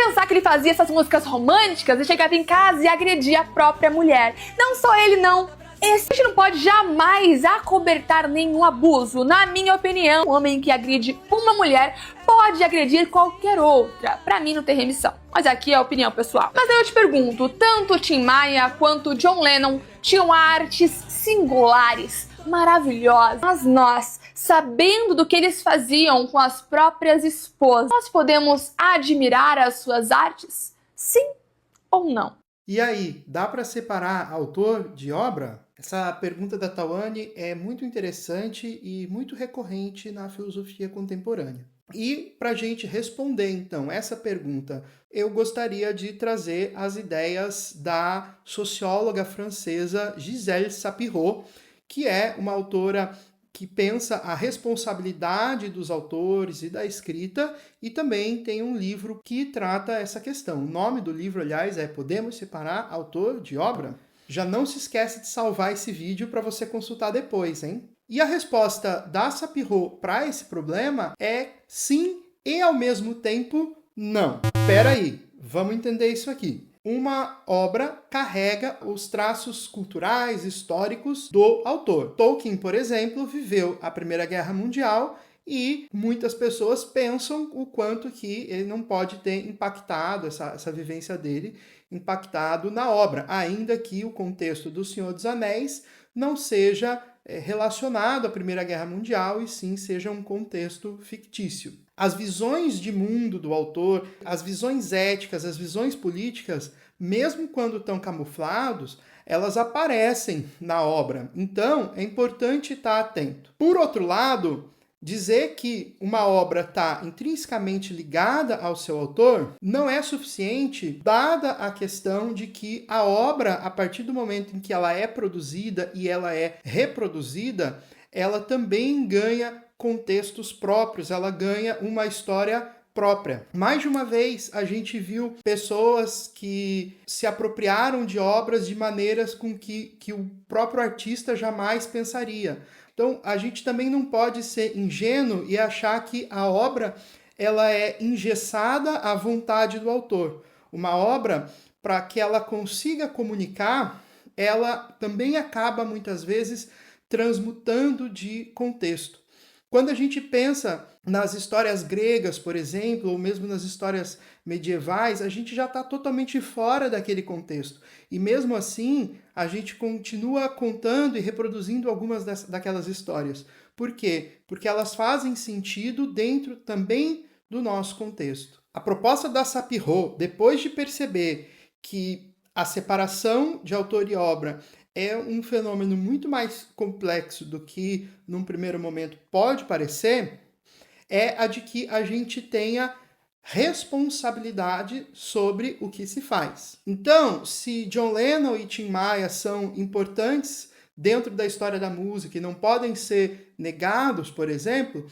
pensar que ele fazia essas músicas românticas e chegava em casa e agredia a própria mulher. Não só ele, não. A gente não pode jamais acobertar nenhum abuso. Na minha opinião, um homem que agride uma mulher pode agredir qualquer outra. Pra mim não tem remissão. Mas aqui é a opinião pessoal. Mas aí eu te pergunto, tanto Tim Maia quanto John Lennon tinham artes singulares, maravilhosas. Mas nós, sabendo do que eles faziam com as próprias esposas, nós podemos admirar as suas artes? Sim ou não? E aí, dá para separar autor de obra? Essa pergunta da Tawane é muito interessante e muito recorrente na filosofia contemporânea. E para a gente responder, então, essa pergunta, eu gostaria de trazer as ideias da socióloga francesa Gisèle Sapiro, que é uma autora que pensa a responsabilidade dos autores e da escrita, e também tem um livro que trata essa questão. O nome do livro, aliás, é Podemos Separar Autor de Obra? Já não se esquece de salvar esse vídeo para você consultar depois, hein? E a resposta da Sapiro para esse problema é sim e ao mesmo tempo não. Espera aí, vamos entender isso aqui. Uma obra carrega os traços culturais, históricos do autor. Tolkien, por exemplo, viveu a Primeira Guerra Mundial e muitas pessoas pensam o quanto que ele não pode ter impactado, essa vivência dele, impactado na obra, ainda que o contexto do Senhor dos Anéis não seja relacionado à Primeira Guerra Mundial e sim seja um contexto fictício. As visões de mundo do autor, as visões éticas, as visões políticas, mesmo quando estão camuflados, elas aparecem na obra. Então, é importante estar atento. Por outro lado, dizer que uma obra está intrinsecamente ligada ao seu autor não é suficiente, dada a questão de que a obra, a partir do momento em que ela é produzida e ela é reproduzida, ela também ganha contextos próprios, ela ganha uma história própria. Mais de uma vez, a gente viu pessoas que se apropriaram de obras de maneiras com que o próprio artista jamais pensaria. Então, a gente também não pode ser ingênuo e achar que a obra ela é engessada à vontade do autor. Uma obra, para que ela consiga comunicar, ela também acaba, muitas vezes, transmutando de contexto. Quando a gente pensa nas histórias gregas, por exemplo, ou mesmo nas histórias medievais, a gente já está totalmente fora daquele contexto. E mesmo assim, a gente continua contando e reproduzindo algumas daquelas histórias. Por quê? Porque elas fazem sentido dentro também do nosso contexto. A proposta da Sapiro, depois de perceber que a separação de autor e obra é um fenômeno muito mais complexo do que, num primeiro momento, pode parecer, é a de que a gente tenha responsabilidade sobre o que se faz. Então, se John Lennon e Tim Maia são importantes dentro da história da música e não podem ser negados, por exemplo,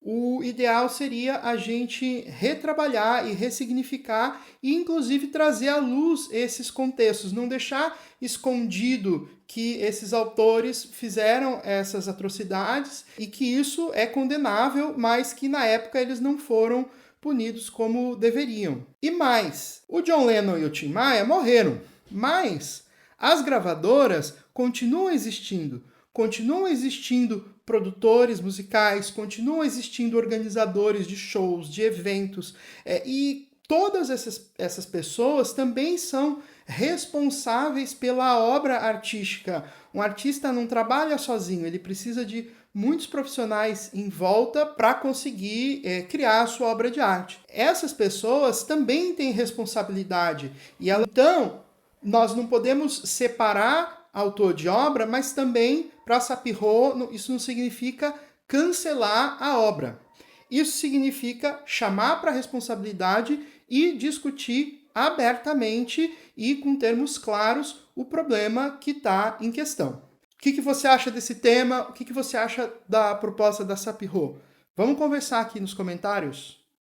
o ideal seria a gente retrabalhar e ressignificar e, inclusive, trazer à luz esses contextos, não deixar escondido que esses autores fizeram essas atrocidades e que isso é condenável, mas que na época eles não foram punidos como deveriam. E mais, o John Lennon e o Tim Maia morreram, mas as gravadoras continuam existindo produtores musicais, continuam existindo organizadores de shows, de eventos, e todas essas pessoas também são responsáveis pela obra artística. Um artista não trabalha sozinho, ele precisa de muitos profissionais em volta para conseguir criar a sua obra de arte. Essas pessoas também têm responsabilidade. Então, nós não podemos separar autor de obra, mas também, para Sapiro, isso não significa cancelar a obra. Isso significa chamar para a responsabilidade e discutir abertamente e com termos claros o problema que está em questão. O que você acha desse tema? O que você acha da proposta da Sapiro? Vamos conversar aqui nos comentários?